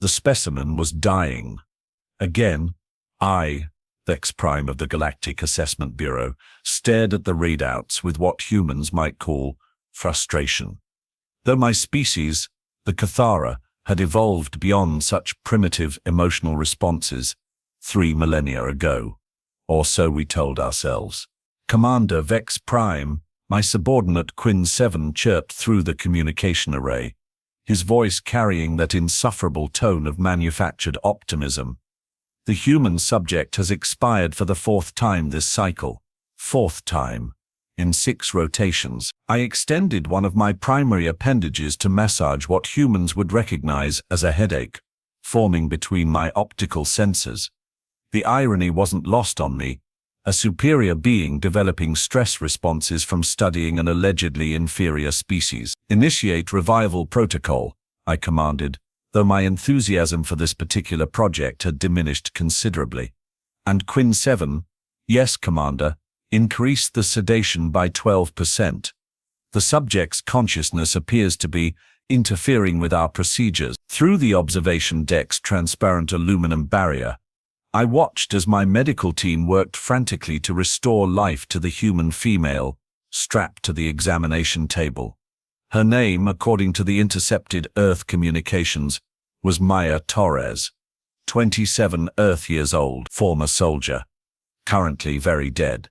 The specimen was dying. Again, I, Vex Prime of the Galactic Assessment Bureau, stared at the readouts with what humans might call frustration. Though my species, the Cathara, had evolved beyond such primitive emotional responses 3 millennia ago, or so we told ourselves. Commander Vex Prime, my subordinate Quinn 7 chirped through the communication array, his voice carrying that insufferable tone of manufactured optimism. The human subject has expired for the 4th time this cycle. 4th time. In 6 rotations, I extended one of my primary appendages to massage what humans would recognize as a headache, forming between my optical sensors. The irony wasn't lost on me. A superior being developing stress responses from studying an allegedly inferior species. Initiate revival protocol, I commanded, though my enthusiasm for this particular project had diminished considerably. And Quinn 7, yes, Commander, increased the sedation by 12%. The subject's consciousness appears to be interfering with our procedures. Through the observation deck's transparent aluminum barrier, I watched as my medical team worked frantically to restore life to the human female, strapped to the examination table. Her name, according to the intercepted Earth communications, was Maya Torres, 27 Earth years old, former soldier, currently very dead.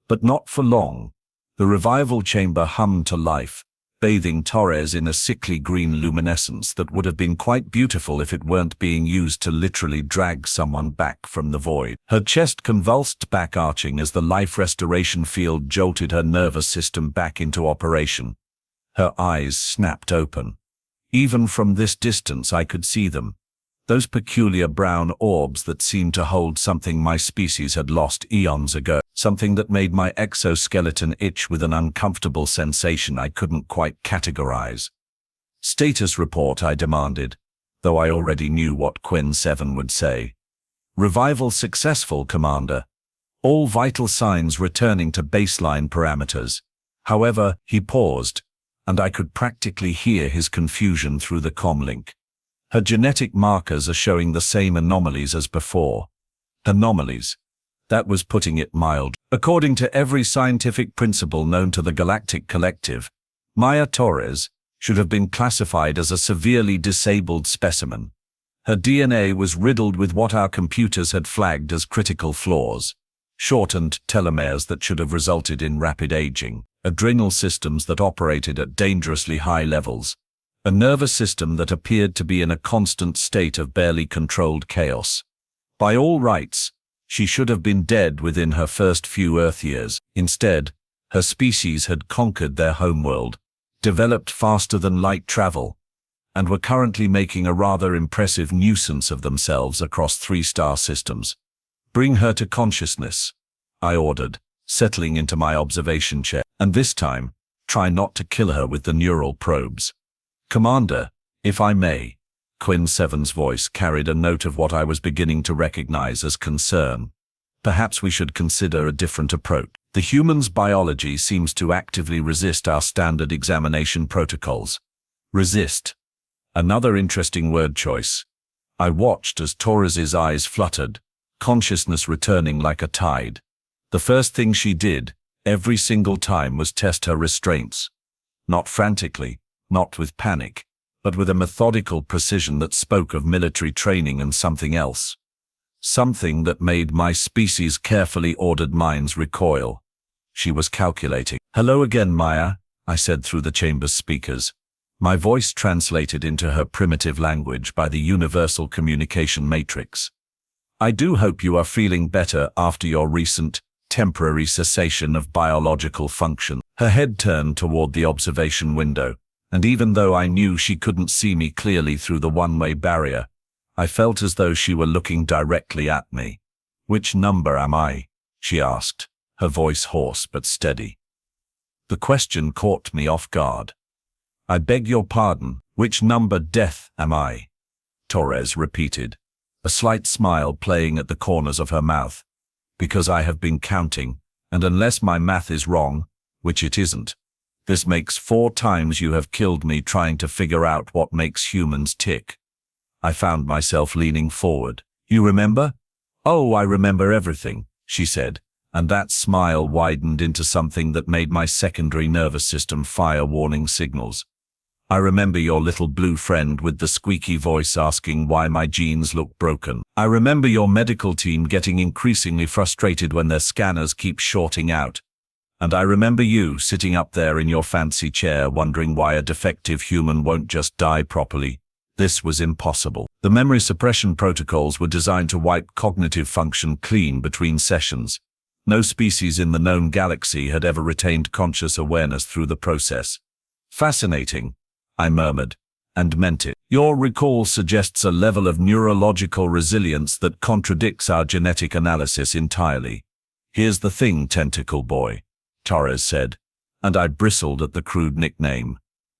But not for long. The revival chamber hummed to life, bathing Torres in a sickly green luminescence that would have been quite beautiful if it weren't being used to literally drag someone back from the void. Her chest convulsed back arching as the life restoration field jolted her nervous system back into operation. Her eyes snapped open. Even from this distance I could see them. Those peculiar brown orbs that seemed to hold something my species had lost eons ago. Something that made my exoskeleton itch with an uncomfortable sensation I couldn't quite categorize. Status report, I demanded, though I already knew what Quinn 7 would say. Revival successful, Commander. All vital signs returning to baseline parameters. However, he paused, and I could practically hear his confusion through the comlink. Her genetic markers are showing the same anomalies as before. Anomalies. That was putting it mild. According to every scientific principle known to the Galactic Collective, Maya Torres should have been classified as a severely disabled specimen. Her DNA was riddled with what our computers had flagged as critical flaws. Shortened telomeres that should have resulted in rapid aging, adrenal systems that operated at dangerously high levels, a nervous system that appeared to be in a constant state of barely controlled chaos. By all rights, she should have been dead within her first few Earth years. Instead, her species had conquered their homeworld, developed faster than light travel, and were currently making a rather impressive nuisance of themselves across 3-star systems. Bring her to consciousness, I ordered, settling into my observation chair, and this time, try not to kill her with the neural probes. Commander, if I may. Quinn 7's voice carried a note of what I was beginning to recognize as concern. Perhaps we should consider a different approach. The human's biology seems to actively resist our standard examination protocols. Resist. Another interesting word choice. I watched as Torres's eyes fluttered, consciousness returning like a tide. The first thing she did, every single time, was test her restraints. Not frantically, not with panic, but with a methodical precision that spoke of military training and something else. Something that made my species' carefully ordered minds recoil. She was calculating. Hello again, Maya, I said through the chamber's speakers, my voice translated into her primitive language by the universal communication matrix. I do hope you are feeling better after your recent, temporary cessation of biological function. Her head turned toward the observation window, and even though I knew she couldn't see me clearly through the one-way barrier, I felt as though she were looking directly at me. Which number am I? She asked, her voice hoarse but steady. The question caught me off guard. I beg your pardon, which number death am I? Torres repeated, a slight smile playing at the corners of her mouth. Because I have been counting, and unless my math is wrong, which it isn't, this makes 4 times you have killed me trying to figure out what makes humans tick. I found myself leaning forward. You remember? Oh, I remember everything, she said, and that smile widened into something that made my secondary nervous system fire warning signals. I remember your little blue friend with the squeaky voice asking why my jeans look broken. I remember your medical team getting increasingly frustrated when their scanners keep shorting out. And I remember you sitting up there in your fancy chair wondering why a defective human won't just die properly. This was impossible. The memory suppression protocols were designed to wipe cognitive function clean between sessions. No species in the known galaxy had ever retained conscious awareness through the process. Fascinating, I murmured, and meant it. Your recall suggests a level of neurological resilience that contradicts our genetic analysis entirely. Here's the thing, Tentacle Boy, Torres said, and I bristled at the crude nickname.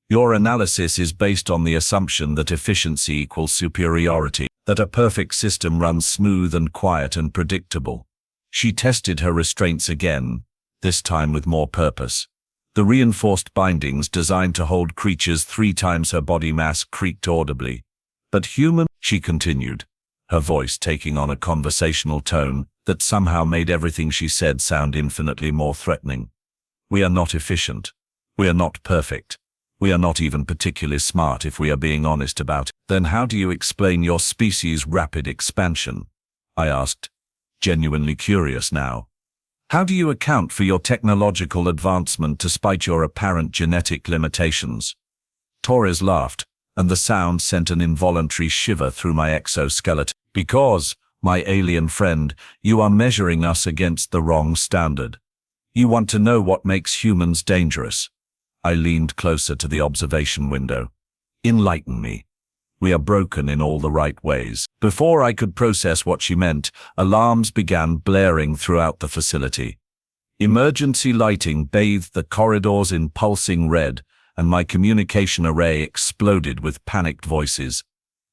Your analysis is based on the assumption that efficiency equals superiority, that a perfect system runs smooth and quiet and predictable. She tested her restraints again, this time with more purpose. The reinforced bindings designed to hold creatures 3 times her body mass creaked audibly. But human, she continued, her voice taking on a conversational tone that somehow made everything she said sound infinitely more threatening. We are not efficient. We are not perfect. We are not even particularly smart if we are being honest about it. Then how do you explain your species' rapid expansion? I asked, genuinely curious now. How do you account for your technological advancement despite your apparent genetic limitations? Torres laughed, and the sound sent an involuntary shiver through my exoskeleton. Because, my alien friend, you are measuring us against the wrong standard. You want to know what makes humans dangerous. I leaned closer to the observation window. Enlighten me. We are broken in all the right ways. Before I could process what she meant, alarms began blaring throughout the facility. Emergency lighting bathed the corridors in pulsing red, and my communication array exploded with panicked voices.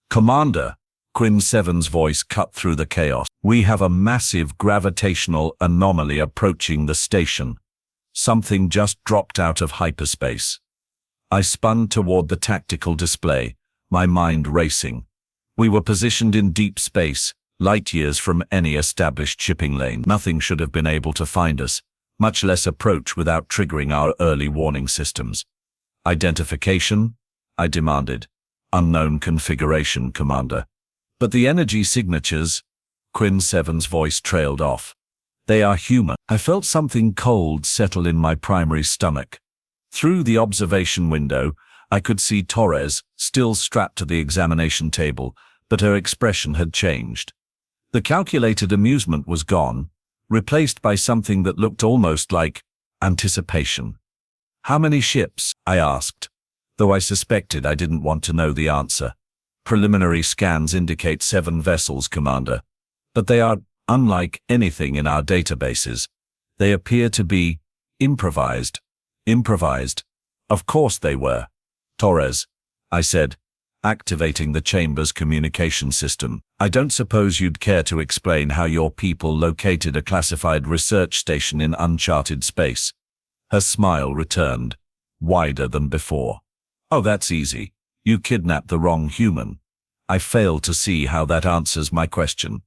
Commander, Quinn 7's voice cut through the chaos. We have a massive gravitational anomaly approaching the station. Something just dropped out of hyperspace. I spun toward the tactical display, my mind racing. We were positioned in deep space, light years from any established shipping lane. Nothing should have been able to find us, much less approach without triggering our early warning systems. Identification? I demanded. Unknown configuration, Commander. But the energy signatures, Quinn 7's voice trailed off. They are human. I felt something cold settle in my primary stomach. Through the observation window, I could see Torres, still strapped to the examination table, but her expression had changed. The calculated amusement was gone, replaced by something that looked almost like anticipation. How many ships? I asked, though I suspected I didn't want to know the answer. Preliminary scans indicate 7 vessels, Commander, but they are unlike anything in our databases. They appear to be improvised. Improvised? Of course they were. Torres, I said, activating the chamber's communication system. I don't suppose you'd care to explain how your people located a classified research station in uncharted space. Her smile returned, wider than before. Oh, that's easy. You kidnapped the wrong human. I fail to see how that answers my question.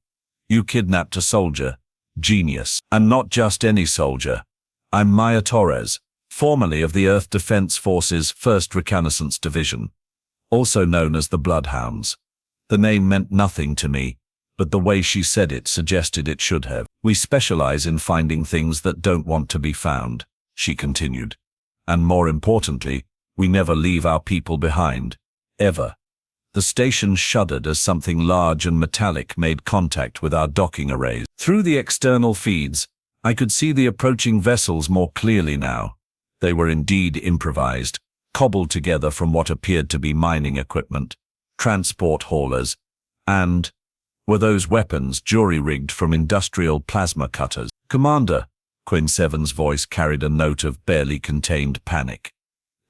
You kidnapped a soldier. Genius. And not just any soldier. I'm Maya Torres, formerly of the Earth Defense Force's 1st Reconnaissance Division, also known as the Bloodhounds. The name meant nothing to me, but the way she said it suggested it should have. We specialize in finding things that don't want to be found, she continued. And more importantly, we never leave our people behind. Ever. The station shuddered as something large and metallic made contact with our docking arrays. Through the external feeds, I could see the approaching vessels more clearly now. They were indeed improvised, cobbled together from what appeared to be mining equipment, transport haulers, and were those weapons jury-rigged from industrial plasma cutters. Commander, Quinn 7's voice carried a note of barely contained panic.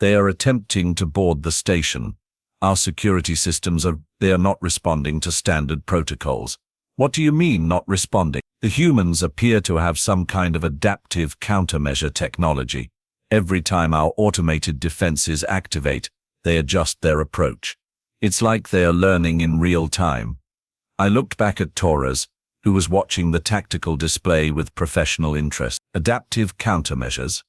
They are attempting to board the station. Our security systems they are not responding to standard protocols. What do you mean, not responding? The humans appear to have some kind of adaptive countermeasure technology. Every time our automated defenses activate, they adjust their approach. It's like they are learning in real time. I looked back at Torres, who was watching the tactical display with professional interest. Adaptive countermeasures.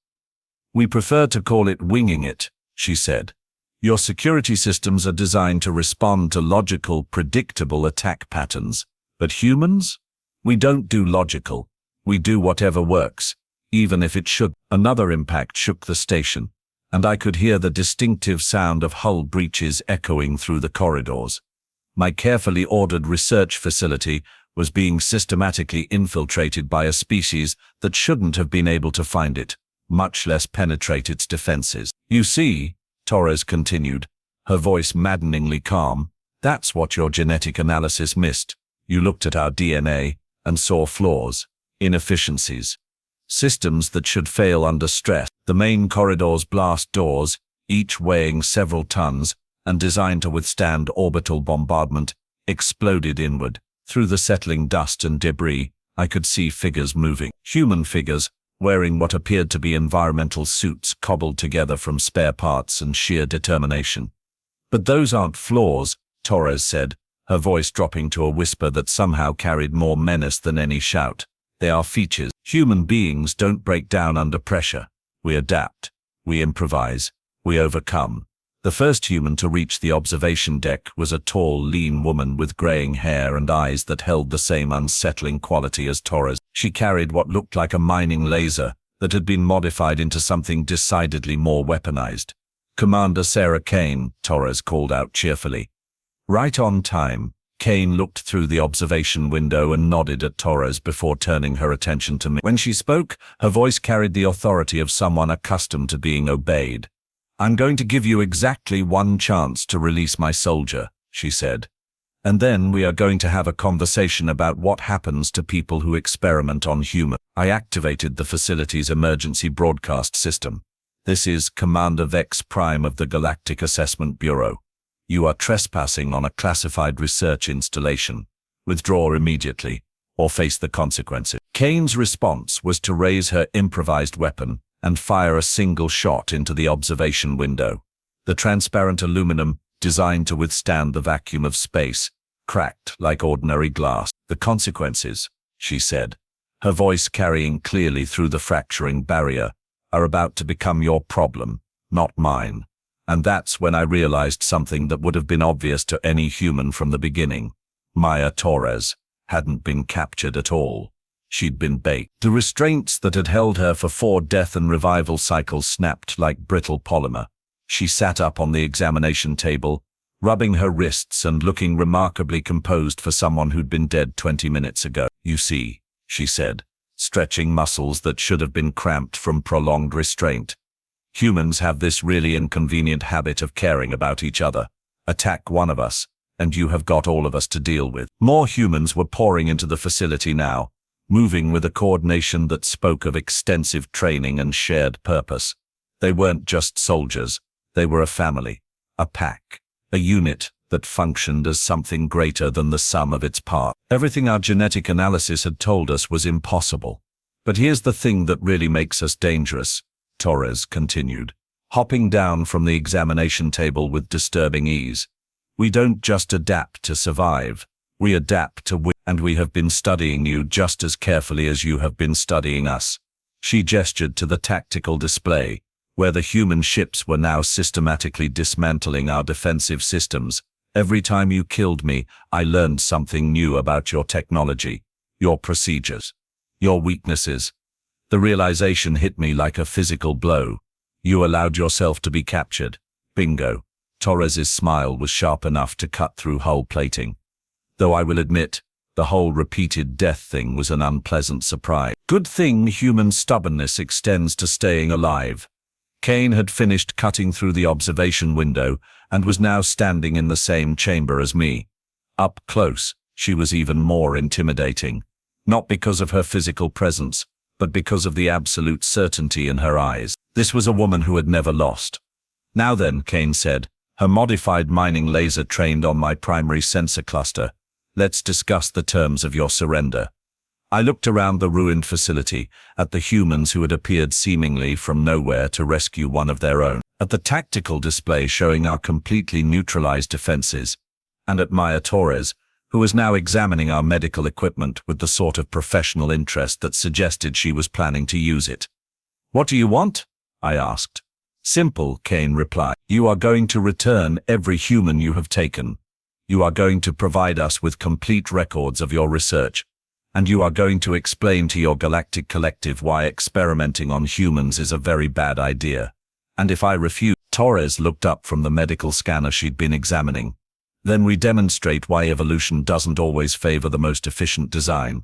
We prefer to call it winging it, she said. Your security systems are designed to respond to logical, predictable attack patterns. But humans? We don't do logical. We do whatever works, even if it should. Another impact shook the station, and I could hear the distinctive sound of hull breaches echoing through the corridors. My carefully ordered research facility was being systematically infiltrated by a species that shouldn't have been able to find it, much less penetrate its defenses. You see, Torres continued, her voice maddeningly calm, that's what your genetic analysis missed. You looked at our DNA and saw flaws, inefficiencies, systems that should fail under stress. The main corridor's blast doors, each weighing several tons and designed to withstand orbital bombardment, exploded inward. Through the settling dust and debris, I could see figures moving. Human figures, wearing what appeared to be environmental suits cobbled together from spare parts and sheer determination. But those aren't flaws, Torres said, her voice dropping to a whisper that somehow carried more menace than any shout. They are features. Human beings don't break down under pressure. We adapt. We improvise. We overcome. The first human to reach the observation deck was a tall, lean woman with graying hair and eyes that held the same unsettling quality as Torres. She carried what looked like a mining laser that had been modified into something decidedly more weaponized. Commander Sarah Kane, Torres called out cheerfully. Right on time. Kane looked through the observation window and nodded at Torres before turning her attention to me. When she spoke, her voice carried the authority of someone accustomed to being obeyed. I'm going to give you exactly one chance to release my soldier, she said. And then we are going to have a conversation about what happens to people who experiment on humans. I activated the facility's emergency broadcast system. This is Commander Vex Prime of the Galactic Assessment Bureau. You are trespassing on a classified research installation. Withdraw immediately, or face the consequences. Kane's response was to raise her improvised weapon and fire a single shot into the observation window. The transparent aluminum, designed to withstand the vacuum of space, cracked like ordinary glass. The consequences, she said, her voice carrying clearly through the fracturing barrier, are about to become your problem, not mine. And that's when I realized something that would have been obvious to any human from the beginning. Maya Torres hadn't been captured at all. She'd been baked. The restraints that had held her for 4 death and revival cycles snapped like brittle polymer. She sat up on the examination table, rubbing her wrists and looking remarkably composed for someone who'd been dead 20 minutes ago. You see, she said, stretching muscles that should have been cramped from prolonged restraint. Humans have this really inconvenient habit of caring about each other. Attack one of us, and you have got all of us to deal with. More humans were pouring into the facility now, moving with a coordination that spoke of extensive training and shared purpose. They weren't just soldiers, they were a family, a pack, a unit that functioned as something greater than the sum of its parts. Everything our genetic analysis had told us was impossible. But here's the thing that really makes us dangerous, Torres continued, hopping down from the examination table with disturbing ease. We don't just adapt to survive, we adapt to win, and we have been studying you just as carefully as you have been studying us. She gestured to the tactical display, where the human ships were now systematically dismantling our defensive systems. Every time you killed me, I learned something new about your technology, your procedures, your weaknesses. The realization hit me like a physical blow. You allowed yourself to be captured. Bingo. Torres's smile was sharp enough to cut through hull plating. Though I will admit, the whole repeated death thing was an unpleasant surprise. Good thing human stubbornness extends to staying alive. Kane had finished cutting through the observation window and was now standing in the same chamber as me. Up close, she was even more intimidating. Not because of her physical presence, but because of the absolute certainty in her eyes. This was a woman who had never lost. Now then, Kane said, her modified mining laser trained on my primary sensor cluster. Let's discuss the terms of your surrender. I looked around the ruined facility, at the humans who had appeared seemingly from nowhere to rescue one of their own, at the tactical display showing our completely neutralized defenses, and at Maya Torres, who was now examining our medical equipment with the sort of professional interest that suggested she was planning to use it. "What do you want?" I asked. "Simple," Kane replied. "You are going to return every human you have taken. You are going to provide us with complete records of your research. And you are going to explain to your Galactic Collective why experimenting on humans is a very bad idea. And if I refuse..." Torres looked up from the medical scanner she'd been examining. "Then we demonstrate why evolution doesn't always favor the most efficient design."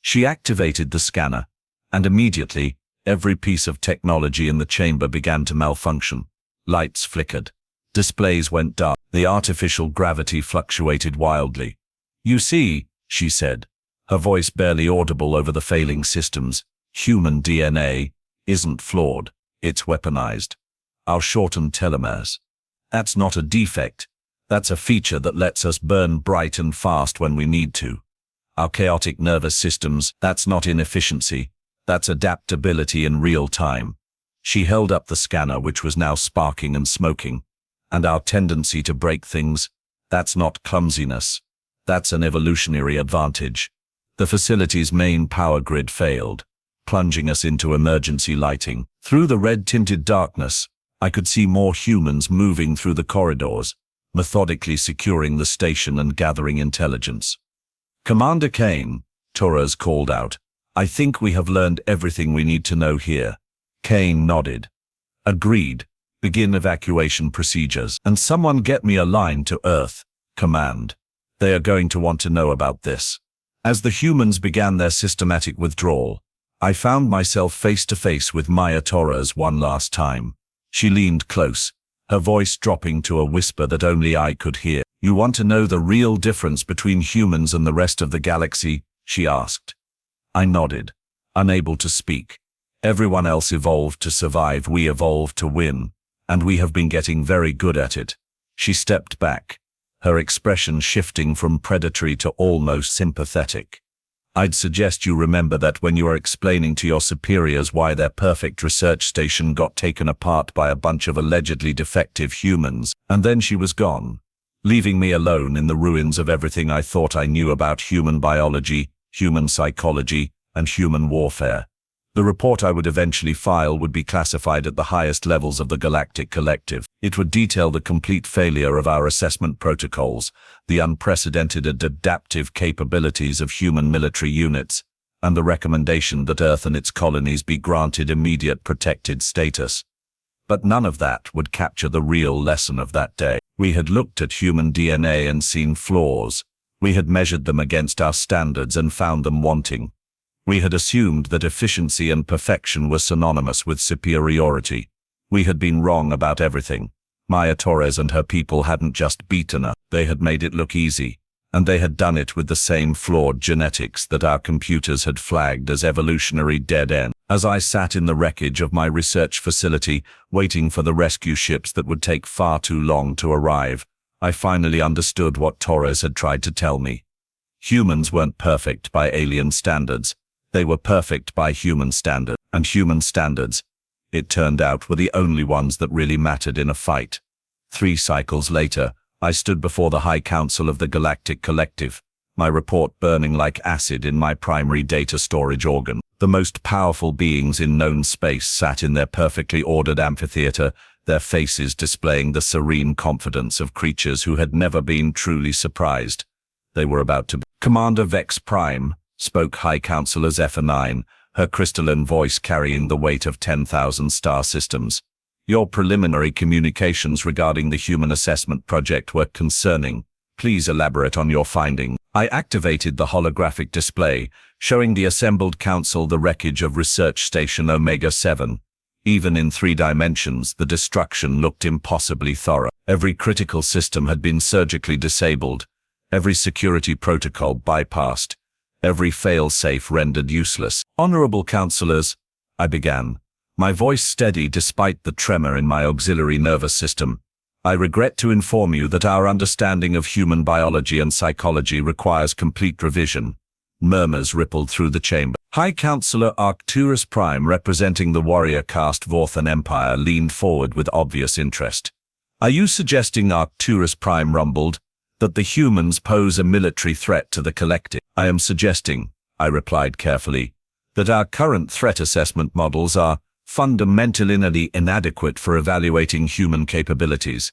She activated the scanner, and immediately, every piece of technology in the chamber began to malfunction. Lights flickered. Displays went dark. The artificial gravity fluctuated wildly. "You see," she said, her voice barely audible over the failing systems, "human DNA isn't flawed, it's weaponized. Our shortened telomeres. That's not a defect. That's a feature that lets us burn bright and fast when we need to. Our chaotic nervous systems, that's not inefficiency. That's adaptability in real time." She held up the scanner, which was now sparking and smoking. "And our tendency to break things, that's not clumsiness. That's an evolutionary advantage." The facility's main power grid failed, plunging us into emergency lighting. Through the red-tinted darkness, I could see more humans moving through the corridors, methodically securing the station and gathering intelligence. "Commander Kane," Torres called out, "I think we have learned everything we need to know here." Kane nodded. "Agreed. Begin evacuation procedures. And someone get me a line to Earth, Command. They are going to want to know about this." As the humans began their systematic withdrawal, I found myself face to face with Maya Torres one last time. She leaned close, her voice dropping to a whisper that only I could hear. "You want to know the real difference between humans and the rest of the galaxy?" she asked. I nodded, unable to speak. "Everyone else evolved to survive, we evolved to win, and we have been getting very good at it." She stepped back, her expression shifting from predatory to almost sympathetic. "I'd suggest you remember that when you are explaining to your superiors why their perfect research station got taken apart by a bunch of allegedly defective humans." And then she was gone, leaving me alone in the ruins of everything I thought I knew about human biology, human psychology, and human warfare. The report I would eventually file would be classified at the highest levels of the Galactic Collective. It would detail the complete failure of our assessment protocols, the unprecedented adaptive capabilities of human military units, and the recommendation that Earth and its colonies be granted immediate protected status. But none of that would capture the real lesson of that day. We had looked at human DNA and seen flaws. We had measured them against our standards and found them wanting. We had assumed that efficiency and perfection were synonymous with superiority. We had been wrong about everything. Maya Torres and her people hadn't just beaten us, they had made it look easy, and they had done it with the same flawed genetics that our computers had flagged as evolutionary dead end. As I sat in the wreckage of my research facility, waiting for the rescue ships that would take far too long to arrive, I finally understood what Torres had tried to tell me. Humans weren't perfect by alien standards. They were perfect by human standards, and human standards, it turned out, were the only ones that really mattered in a fight. 3 cycles later, I stood before the High Council of the Galactic Collective, my report burning like acid in my primary data storage organ. The most powerful beings in known space sat in their perfectly ordered amphitheater, their faces displaying the serene confidence of creatures who had never been truly surprised. They were about to be. "Commander Vex Prime," spoke High Counselor Zephyr 9, her crystalline voice carrying the weight of 10,000 star systems. "Your preliminary communications regarding the Human Assessment Project were concerning. Please elaborate on your findings." I activated the holographic display, showing the assembled council the wreckage of Research Station Omega-7. Even in 3 dimensions, the destruction looked impossibly thorough. Every critical system had been surgically disabled, every security protocol bypassed, every fail-safe rendered useless. "Honorable councillors," I began, my voice steady despite the tremor in my auxiliary nervous system, "I regret to inform you that our understanding of human biology and psychology requires complete revision. Murmurs rippled through the chamber. High Counselor Arcturus Prime, representing the warrior caste Vorthan Empire, leaned forward with obvious interest. Are you suggesting, Arcturus Prime rumbled, that the humans pose a military threat to the collective? I am suggesting, I replied carefully, that our current threat assessment models are fundamentally inadequate for evaluating human capabilities.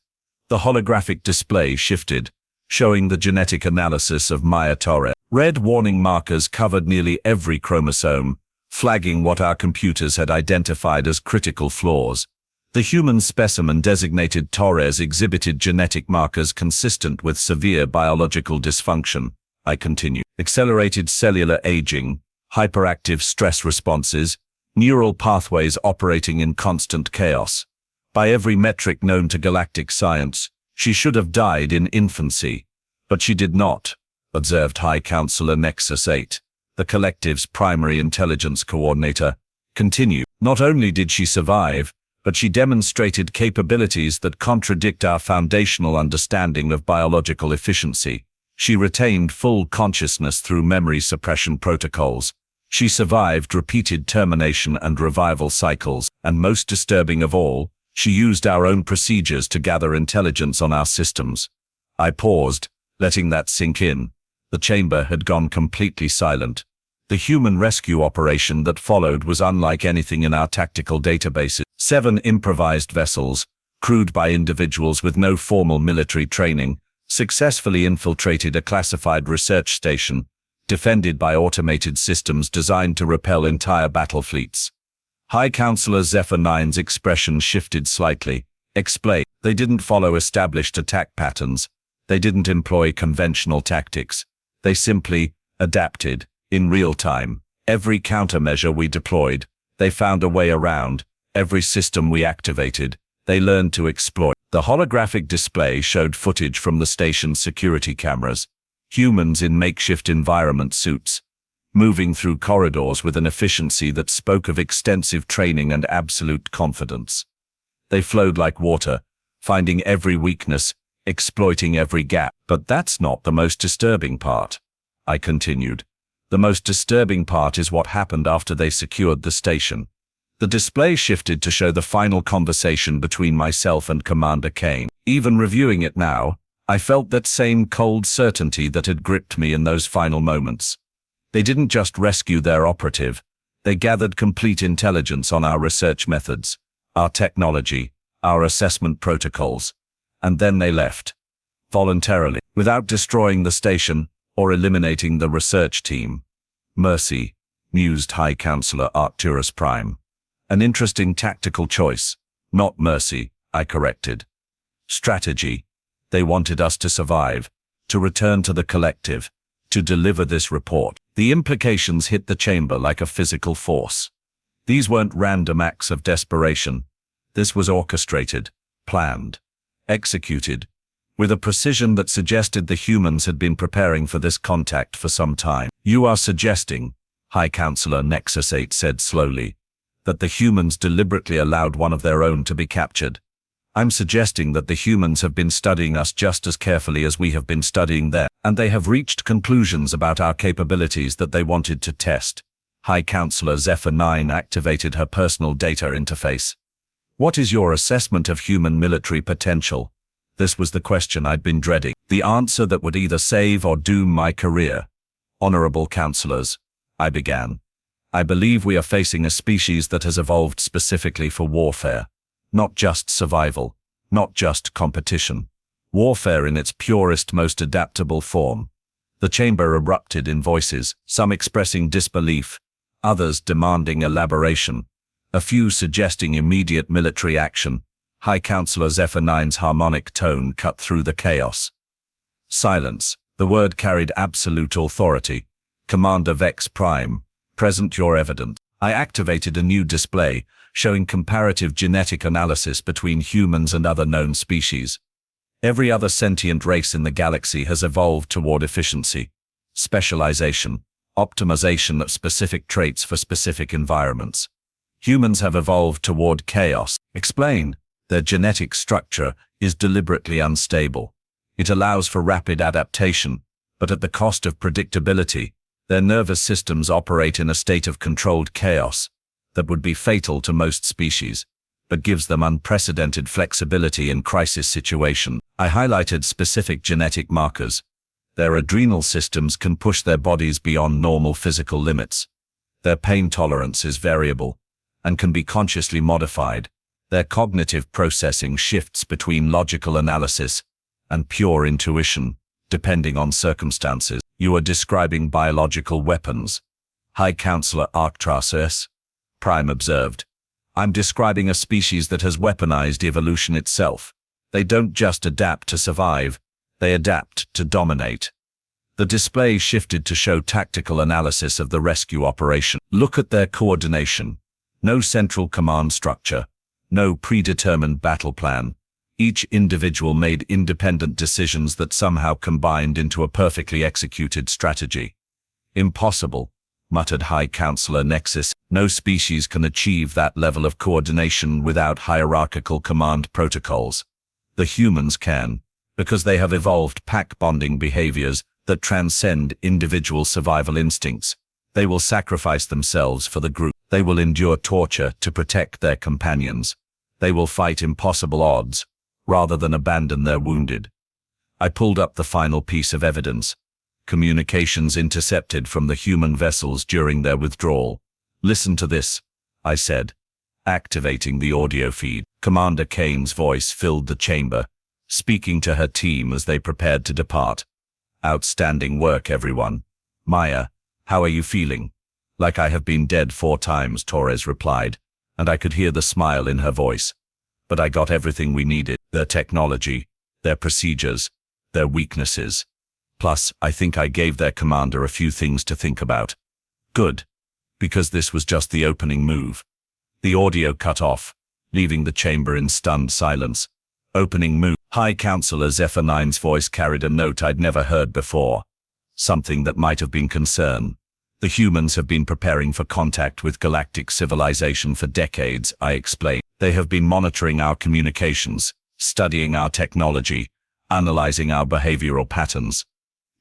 The holographic display shifted, showing the genetic analysis of Maya Torres. Red warning markers covered nearly every chromosome, flagging what our computers had identified as critical flaws. The human specimen designated Torres exhibited genetic markers consistent with severe biological dysfunction. I continued. Accelerated cellular aging, hyperactive stress responses, neural pathways operating in constant chaos. By every metric known to galactic science, she should have died in infancy. But she did not, observed High Counselor Nexus 8, the collective's primary intelligence coordinator. Continued. Not only did she survive, but she demonstrated capabilities that contradict our foundational understanding of biological efficiency. She retained full consciousness through memory suppression protocols. She survived repeated termination and revival cycles, and most disturbing of all, she used our own procedures to gather intelligence on our systems. I paused, letting that sink in. The chamber had gone completely silent. The human rescue operation that followed was unlike anything in our tactical databases. 7 improvised vessels, crewed by individuals with no formal military training, successfully infiltrated a classified research station, defended by automated systems designed to repel entire battle fleets. High Counselor Zephyr 9's expression shifted slightly. Explain. They didn't follow established attack patterns. They didn't employ conventional tactics. They simply adapted, in real time. Every countermeasure we deployed, they found a way around. Every system we activated, they learned to exploit. The holographic display showed footage from the station's security cameras. Humans in makeshift environment suits, moving through corridors with an efficiency that spoke of extensive training and absolute confidence. They flowed like water, finding every weakness, exploiting every gap. But that's not the most disturbing part, I continued. The most disturbing part is what happened after they secured the station. The display shifted to show the final conversation between myself and Commander Kane. Even reviewing it now, I felt that same cold certainty that had gripped me in those final moments. They didn't just rescue their operative, they gathered complete intelligence on our research methods, our technology, our assessment protocols, and then they left. Voluntarily, without destroying the station or eliminating the research team. Mercy, mused High Counselor Arcturus Prime. An interesting tactical choice. Not mercy, I corrected. Strategy. They wanted us to survive, to return to the collective, to deliver this report. The implications hit the chamber like a physical force. These weren't random acts of desperation. This was orchestrated, planned, executed, with a precision that suggested the humans had been preparing for this contact for some time. You are suggesting, High Counselor Nexus 8 said slowly, that the humans deliberately allowed one of their own to be captured. I'm suggesting that the humans have been studying us just as carefully as we have been studying them, and they have reached conclusions about our capabilities that they wanted to test. High Counselor Zephyr 9 activated her personal data interface. What is your assessment of human military potential? This was the question I'd been dreading. The answer that would either save or doom my career. Honorable counselors, I began. I believe we are facing a species that has evolved specifically for warfare. Not just survival, not just competition. Warfare in its purest, most adaptable form. The chamber erupted in voices, some expressing disbelief, others demanding elaboration, a few suggesting immediate military action. High Counselor Zephyr 9's harmonic tone cut through the chaos. Silence. The word carried absolute authority. Commander Vex Prime, present your evidence. I activated a new display, showing comparative genetic analysis between humans and other known species. Every other sentient race in the galaxy has evolved toward efficiency, specialization, optimization of specific traits for specific environments. Humans have evolved toward chaos. Explain. Their genetic structure is deliberately unstable. It allows for rapid adaptation, but at the cost of predictability. Their nervous systems operate in a state of controlled chaos that would be fatal to most species, but gives them unprecedented flexibility in crisis situations. I highlighted specific genetic markers. Their adrenal systems can push their bodies beyond normal physical limits. Their pain tolerance is variable and can be consciously modified. Their cognitive processing shifts between logical analysis and pure intuition, depending on circumstances. You are describing biological weapons, High Counselor Arcturus Prime observed. I'm describing a species that has weaponized evolution itself. They don't just adapt to survive, they adapt to dominate. The display shifted to show tactical analysis of the rescue operation. Look at their coordination. No central command structure, no predetermined battle plan. Each individual made independent decisions that somehow combined into a perfectly executed strategy. Impossible, muttered High Counselor Nexus. No species can achieve that level of coordination without hierarchical command protocols. The humans can, because they have evolved pack-bonding behaviors that transcend individual survival instincts. They will sacrifice themselves for the group. They will endure torture to protect their companions. They will fight impossible odds, rather than abandon their wounded. I pulled up the final piece of evidence. Communications intercepted from the human vessels during their withdrawal. Listen to this, I said, activating the audio feed. Commander Kane's voice filled the chamber, speaking to her team as they prepared to depart. Outstanding work, everyone. Maya, how are you feeling? Like I have been dead 4 times, Torres replied, and I could hear the smile in her voice. But I got everything we needed, their technology, their procedures, their weaknesses. Plus, I think I gave their commander a few things to think about. Good, because this was just the opening move. The audio cut off, leaving the chamber in stunned silence. Opening move. High Counselor Zephyr 9's voice carried a note I'd never heard before. Something that might have been concern. The humans have been preparing for contact with galactic civilization for decades, I explained. They have been monitoring our communications, studying our technology, analyzing our behavioral patterns.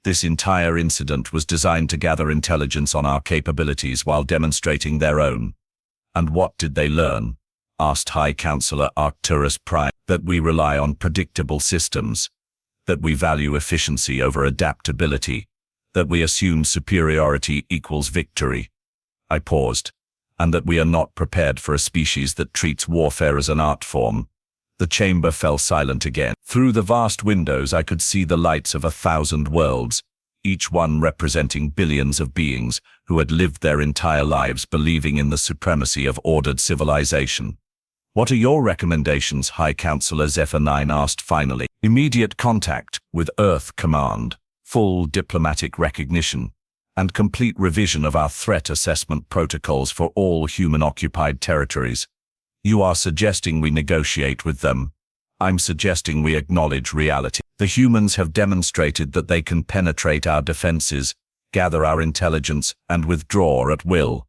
This entire incident was designed to gather intelligence on our capabilities while demonstrating their own. And what did they learn? Asked High Counselor Arcturus Prime. That we rely on predictable systems, that we value efficiency over adaptability, that we assume superiority equals victory. I paused, and that we are not prepared for a species that treats warfare as an art form. The chamber fell silent again. Through the vast windows I could see the lights of 1,000 worlds, each one representing billions of beings who had lived their entire lives believing in the supremacy of ordered civilization. What are your recommendations? High Counselor Zephyr 9 asked finally. Immediate contact with Earth Command, full diplomatic recognition, and complete revision of our threat assessment protocols for all human-occupied territories. You are suggesting we negotiate with them. I'm suggesting we acknowledge reality. The humans have demonstrated that they can penetrate our defenses, gather our intelligence, and withdraw at will.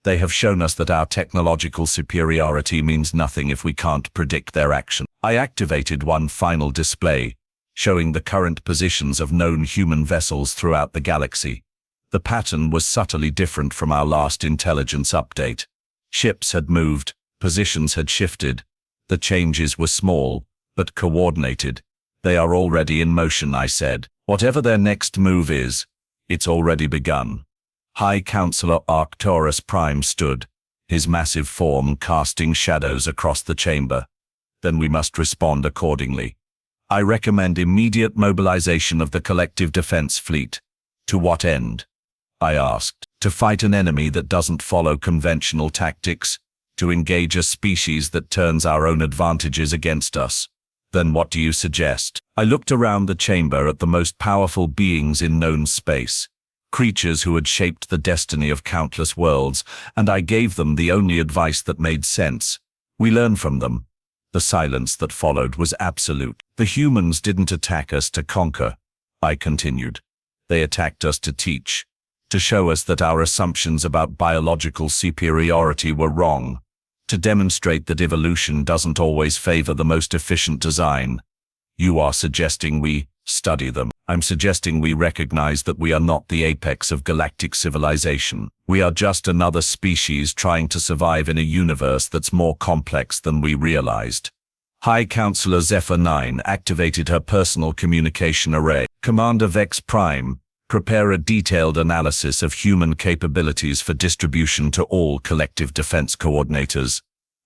They have shown us that our technological superiority means nothing if we can't predict their action. I activated one final display, showing the current positions of known human vessels throughout the galaxy. The pattern was subtly different from our last intelligence update. Ships had moved, positions had shifted. The changes were small, but coordinated. They are already in motion, I said. Whatever their next move is, it's already begun. High Counselor Arcturus Prime stood, his massive form casting shadows across the chamber. Then we must respond accordingly. I recommend immediate mobilization of the collective defense fleet. To what end? I asked. To fight an enemy that doesn't follow conventional tactics, to engage a species that turns our own advantages against us. Then what do you suggest? I looked around the chamber at the most powerful beings in known space. Creatures who had shaped the destiny of countless worlds, and I gave them the only advice that made sense. We learn from them. The silence that followed was absolute. The humans didn't attack us to conquer, I continued. They attacked us to teach, to show us that our assumptions about biological superiority were wrong, to demonstrate that evolution doesn't always favor the most efficient design. You are suggesting we study them. I'm suggesting we recognize that we are not the apex of galactic civilization. We are just another species trying to survive in a universe that's more complex than we realized. High Counselor Zephyr 9 activated her personal communication array. Commander Vex Prime, prepare a detailed analysis of human capabilities for distribution to all collective defense coordinators,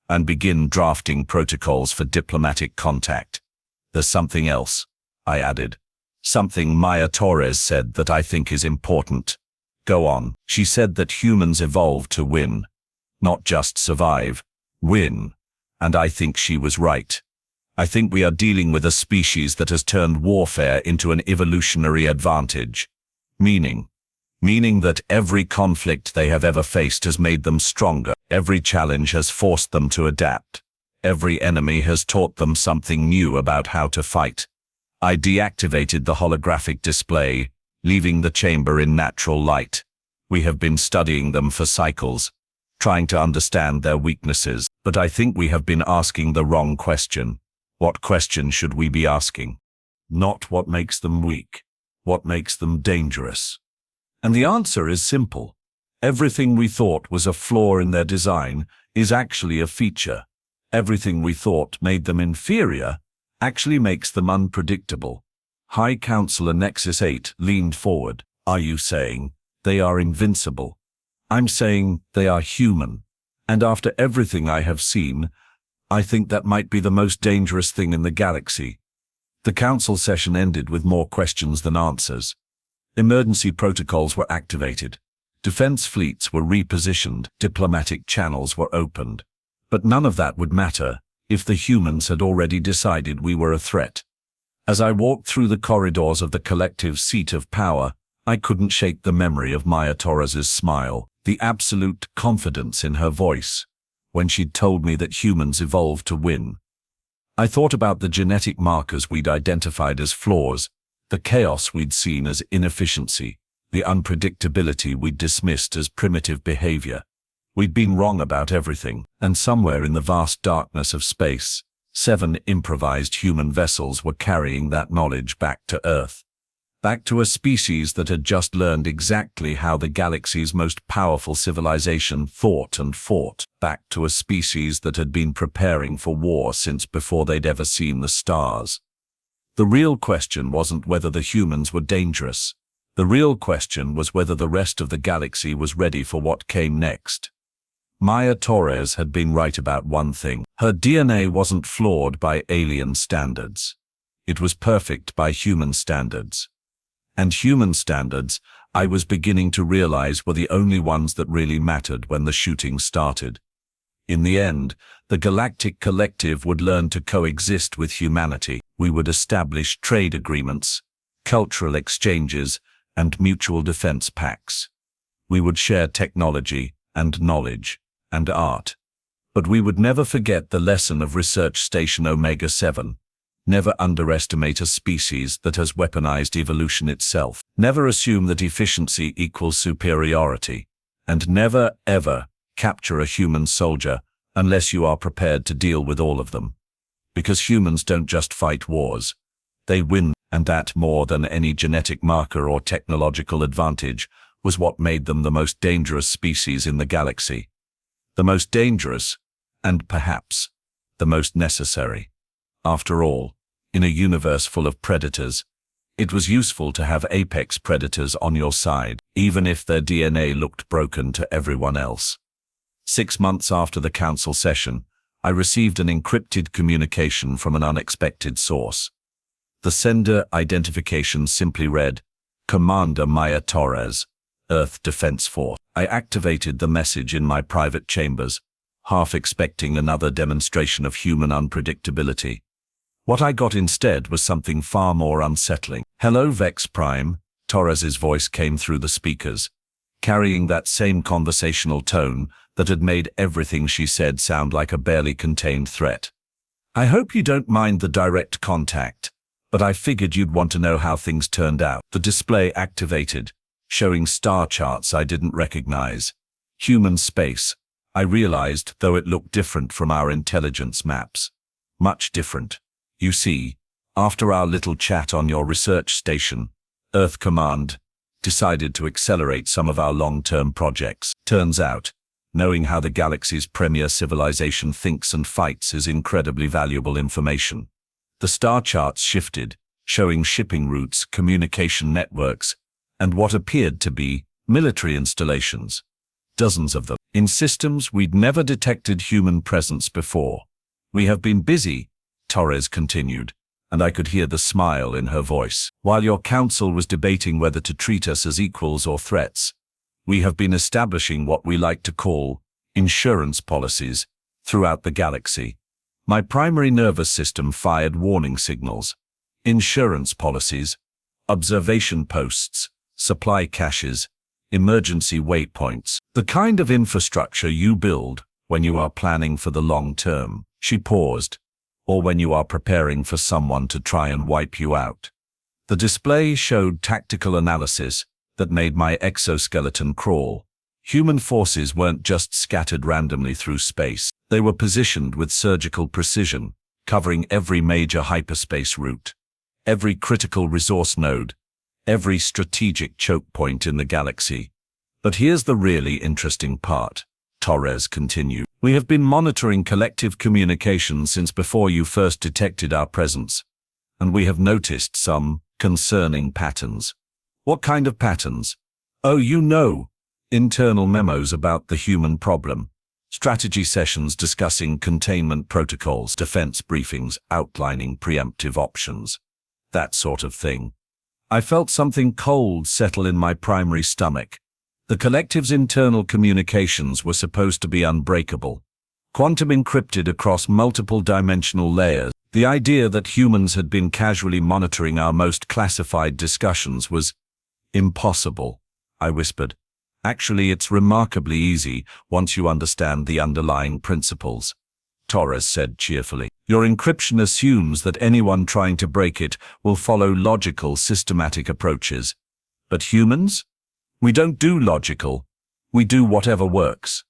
and begin drafting protocols for diplomatic contact. There's something else, I added. Something Maya Torres said that I think is important. Go on. She said that humans evolved to win. Not just survive, win. And I think she was right. I think we are dealing with a species that has turned warfare into an evolutionary advantage. Meaning that every conflict they have ever faced has made them stronger. Every challenge has forced them to adapt. Every enemy has taught them something new about how to fight. I deactivated the holographic display, leaving the chamber in natural light. We have been studying them for cycles, trying to understand their weaknesses, but I think we have been asking the wrong question. What question should we be asking? Not what makes them weak, what makes them dangerous. And the answer is simple. Everything we thought was a flaw in their design is actually a feature. Everything we thought made them inferior actually makes them unpredictable. High Counselor Nexus 8 leaned forward. Are you saying they are invincible? I'm saying they are human. And after everything I have seen, I think that might be the most dangerous thing in the galaxy. The council session ended with more questions than answers. Emergency protocols were activated. Defense fleets were repositioned. Diplomatic channels were opened. But none of that would matter if the humans had already decided we were a threat. As I walked through the corridors of the collective seat of power, I couldn't shake the memory of Maya Torres's smile, the absolute confidence in her voice, when she'd told me that humans evolved to win. I thought about the genetic markers we'd identified as flaws, the chaos we'd seen as inefficiency, the unpredictability we'd dismissed as primitive behavior. We'd been wrong about everything, and somewhere in the vast darkness of space, 7 improvised human vessels were carrying that knowledge back to Earth. Back to a species that had just learned exactly how the galaxy's most powerful civilization thought and fought. Back to a species that had been preparing for war since before they'd ever seen the stars. The real question wasn't whether the humans were dangerous. The real question was whether the rest of the galaxy was ready for what came next. Maya Torres had been right about one thing. Her DNA wasn't flawed by alien standards. It was perfect by human standards. And human standards, I was beginning to realize, were the only ones that really mattered when the shooting started. In the end, the Galactic Collective would learn to coexist with humanity. We would establish trade agreements, cultural exchanges, and mutual defense pacts. We would share technology and knowledge and art. But we would never forget the lesson of Research Station Omega 7. Never underestimate a species that has weaponized evolution itself. Never assume that efficiency equals superiority. And never, ever capture a human soldier unless you are prepared to deal with all of them. Because humans don't just fight wars. They win, and that more than any genetic marker or technological advantage was what made them the most dangerous species in the galaxy. The most dangerous, and perhaps the most necessary. After all, in a universe full of predators, it was useful to have apex predators on your side, even if their DNA looked broken to everyone else. 6 months after the council session, I received an encrypted communication from an unexpected source. The sender identification simply read, Commander Maya Torres, Earth Defense Force. I activated the message in my private chambers, half expecting another demonstration of human unpredictability. What I got instead was something far more unsettling. Hello, Vex Prime, Torres's voice came through the speakers, carrying that same conversational tone that had made everything she said sound like a barely contained threat. I hope you don't mind the direct contact, but I figured you'd want to know how things turned out. The display activated, showing star charts I didn't recognize. Human space, I realized, though it looked different from our intelligence maps. Much different. You see, After our little chat on your research station, Earth Command decided to accelerate some of our long-term projects. Turns out, knowing how the galaxy's premier civilization thinks and fights is incredibly valuable information. The star charts shifted, showing shipping routes, communication networks, and what appeared to be military installations. Dozens of them, in systems we'd never detected human presence before. We have been busy, Torres continued, and I could hear the smile in her voice. While your council was debating whether to treat us as equals or threats, we have been establishing what we like to call insurance policies throughout the galaxy. My primary nervous system fired warning signals. Insurance policies, observation posts, supply caches, emergency waypoints. The kind of infrastructure you build when you are planning for the long term. She paused. Or when you are preparing for someone to try and wipe you out. The display showed tactical analysis that made my exoskeleton crawl. Human forces weren't just scattered randomly through space. They were positioned with surgical precision, covering every major hyperspace route, every critical resource node, every strategic choke point in the galaxy. But here's the really interesting part, Torres continued. We have been monitoring collective communication since before you first detected our presence, and we have noticed some concerning patterns. What kind of patterns? Oh, you know, internal memos about the human problem, strategy sessions discussing containment protocols, defense briefings outlining preemptive options, that sort of thing. I felt something cold settle in my primary stomach. The collective's internal communications were supposed to be unbreakable, quantum encrypted across multiple dimensional layers. The idea that humans had been casually monitoring our most classified discussions was impossible, I whispered. Actually, it's remarkably easy once you understand the underlying principles, Torres said cheerfully. Your encryption assumes that anyone trying to break it will follow logical, systematic approaches. But humans? We don't do logical. We do whatever works.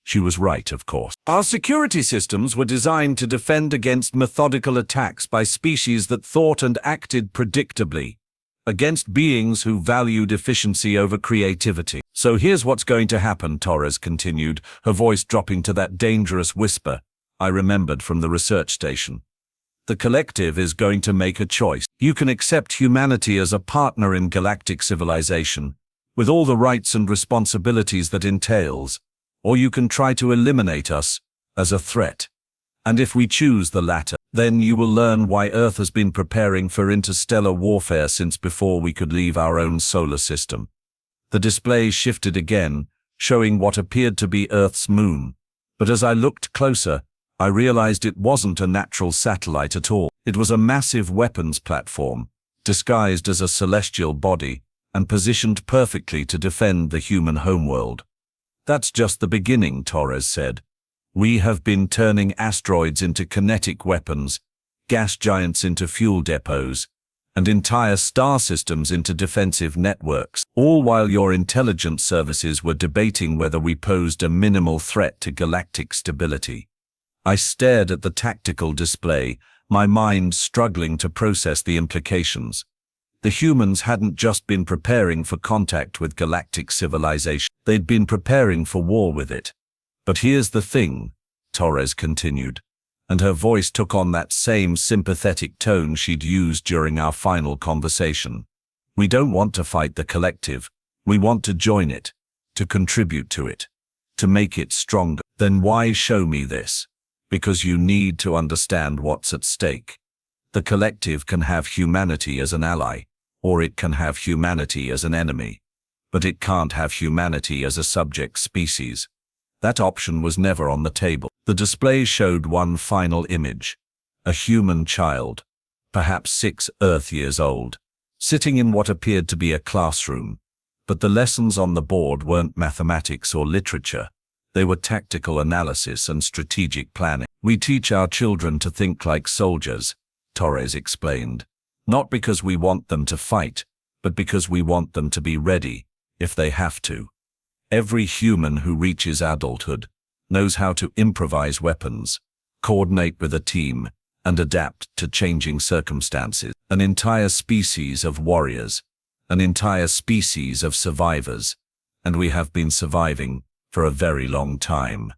She was right, of course. Our security systems were designed to defend against methodical attacks by species that thought and acted predictably, against beings who valued efficiency over creativity. So here's what's going to happen, Torres continued, her voice dropping to that dangerous whisper I remembered from the research station. The collective is going to make a choice. You can accept humanity as a partner in galactic civilization, with all the rights and responsibilities that entails, or you can try to eliminate us as a threat. And if we choose the latter, then you will learn why Earth has been preparing for interstellar warfare since before we could leave our own solar system. The display shifted again, showing what appeared to be Earth's moon. But as I looked closer, I realized it wasn't a natural satellite at all. It was a massive weapons platform, disguised as a celestial body, and positioned perfectly to defend the human homeworld. That's just the beginning, Torres said. We have been turning asteroids into kinetic weapons, gas giants into fuel depots, and entire star systems into defensive networks, all while your intelligence services were debating whether we posed a minimal threat to galactic stability. I stared at the tactical display, my mind struggling to process the implications. The humans hadn't just been preparing for contact with galactic civilization, they'd been preparing for war with it. But here's the thing, Torres continued, and her voice took on that same sympathetic tone she'd used during our final conversation. We don't want to fight the collective, we want to join it, to contribute to it, to make it stronger. Then why show me this? Because you need to understand what's at stake. The collective can have humanity as an ally, or it can have humanity as an enemy. But it can't have humanity as a subject species. That option was never on the table. The display showed one final image. A human child, perhaps 6 Earth years old, sitting in what appeared to be a classroom. But the lessons on the board weren't mathematics or literature. They were tactical analysis and strategic planning. We teach our children to think like soldiers, Torres explained. Not because we want them to fight, but because we want them to be ready, if they have to. Every human who reaches adulthood knows how to improvise weapons, coordinate with a team, and adapt to changing circumstances. An entire species of warriors, an entire species of survivors, and we have been surviving for a very long time.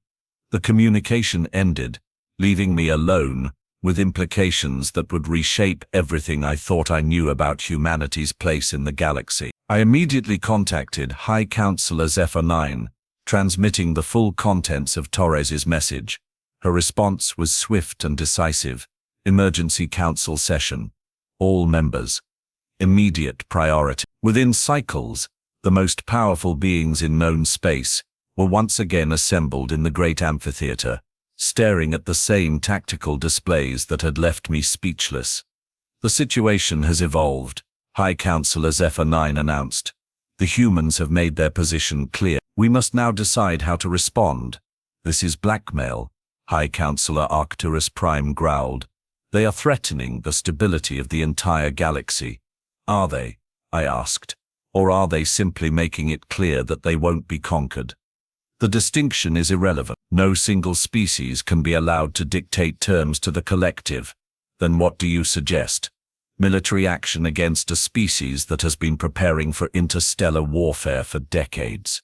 The communication ended, leaving me alone, with implications that would reshape everything I thought I knew about humanity's place in the galaxy. I immediately contacted High Counselor Zephyr 9, transmitting the full contents of Torres's message. Her response was swift and decisive. Emergency council session. All members. Immediate priority. Within cycles, the most powerful beings in known space were once again assembled in the great amphitheater, staring at the same tactical displays that had left me speechless. The situation has evolved, High Counselor Zephyr 9 announced. The humans have made their position clear. We must now decide how to respond. This is blackmail, High Counselor Arcturus Prime growled. They are threatening the stability of the entire galaxy. Are they? I asked. Or are they simply making it clear that they won't be conquered? The distinction is irrelevant. No single species can be allowed to dictate terms to the collective. Then what do you suggest? Military action against a species that has been preparing for interstellar warfare for decades.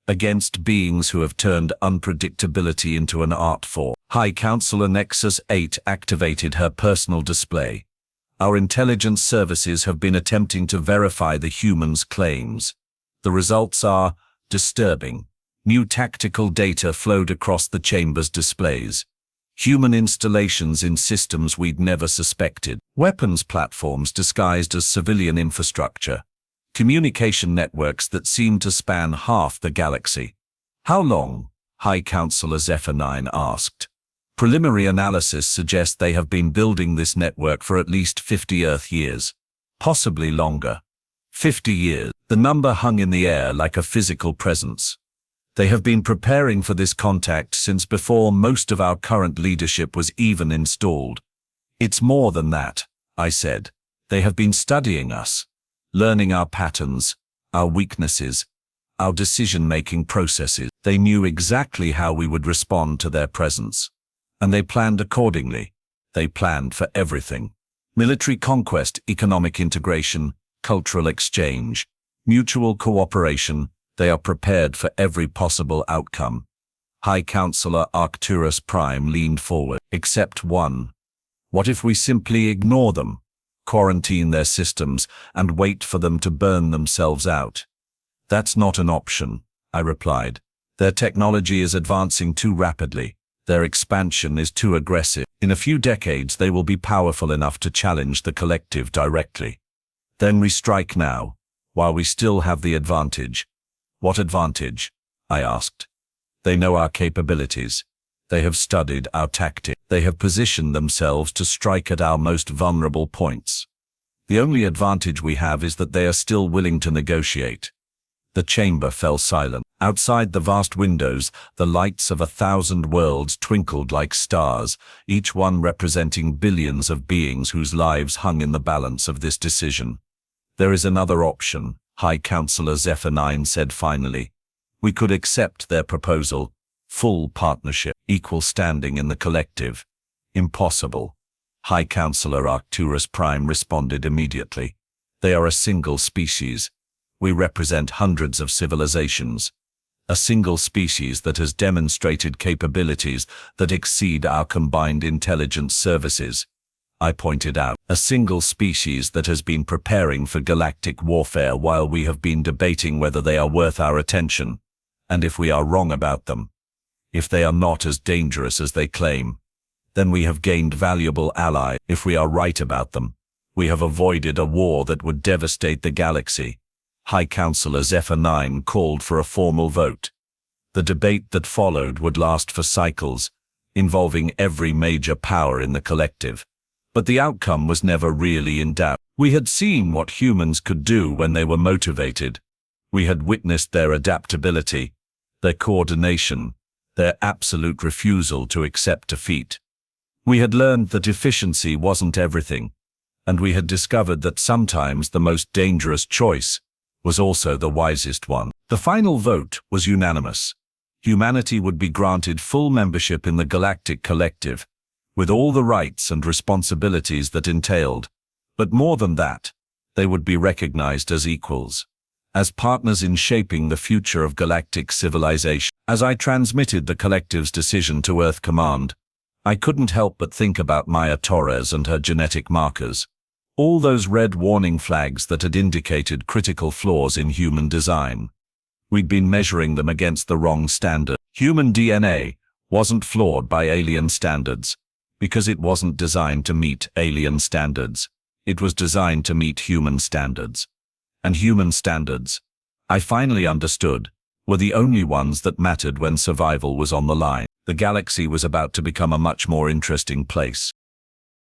Against beings who have turned unpredictability into an art form. High Counselor Nexus 8 activated her personal display. Our intelligence services have been attempting to verify the humans' claims. The results are disturbing. New tactical data flowed across the chamber's displays. Human installations in systems we'd never suspected. Weapons platforms disguised as civilian infrastructure. Communication networks that seem to span half the galaxy. How long? High Counselor Zephyr 9 asked. Preliminary analysis suggests they have been building this network for at least 50 Earth years. Possibly longer. 50 years. The number hung in the air like a physical presence. They have been preparing for this contact since before most of our current leadership was even installed. It's more than that, I said. They have been studying us, learning our patterns, our weaknesses, our decision-making processes. They knew exactly how we would respond to their presence. And they planned accordingly. They planned for everything. Military conquest, economic integration, cultural exchange, mutual cooperation. They are prepared for every possible outcome. High Counselor Arcturus Prime leaned forward. Except one. What if we simply ignore them, quarantine their systems, and wait for them to burn themselves out? That's not an option, I replied. Their technology is advancing too rapidly. Their expansion is too aggressive. In a few decades, they will be powerful enough to challenge the collective directly. Then we strike now, while we still have the advantage. What advantage? I asked. They know our capabilities. They have studied our tactics. They have positioned themselves to strike at our most vulnerable points. The only advantage we have is that they are still willing to negotiate. The chamber fell silent. Outside the vast windows, the lights of 1,000 worlds twinkled like stars, each one representing billions of beings whose lives hung in the balance of this decision. There is another option, High Counselor Zephyr 9 said finally. We could accept their proposal. Full partnership, equal standing in the collective. Impossible. High Counselor Arcturus Prime responded immediately. They are a single species. We represent hundreds of civilizations. A single species that has demonstrated capabilities that exceed our combined intelligence services. I pointed out, a single species that has been preparing for galactic warfare while we have been debating whether they are worth our attention, and if we are wrong about them. If they are not as dangerous as they claim, then we have gained valuable allies. If we are right about them, we have avoided a war that would devastate the galaxy. High Counselor Zephyr 9 called for a formal vote. The debate that followed would last for cycles, involving every major power in the collective. But the outcome was never really in doubt. We had seen what humans could do when they were motivated. We had witnessed their adaptability, their coordination, their absolute refusal to accept defeat. We had learned that efficiency wasn't everything, and we had discovered that sometimes the most dangerous choice was also the wisest one. The final vote was unanimous. Humanity would be granted full membership in the Galactic Collective, with all the rights and responsibilities that entailed. But more than that, they would be recognized as equals, as partners in shaping the future of galactic civilization. As I transmitted the collective's decision to Earth Command, I couldn't help but think about Maya Torres and her genetic markers. All those red warning flags that had indicated critical flaws in human design. We'd been measuring them against the wrong standard. Human DNA wasn't flawed by alien standards, because it wasn't designed to meet alien standards. It was designed to meet human standards. And human standards, I finally understood, were the only ones that mattered when survival was on the line. The galaxy was about to become a much more interesting place.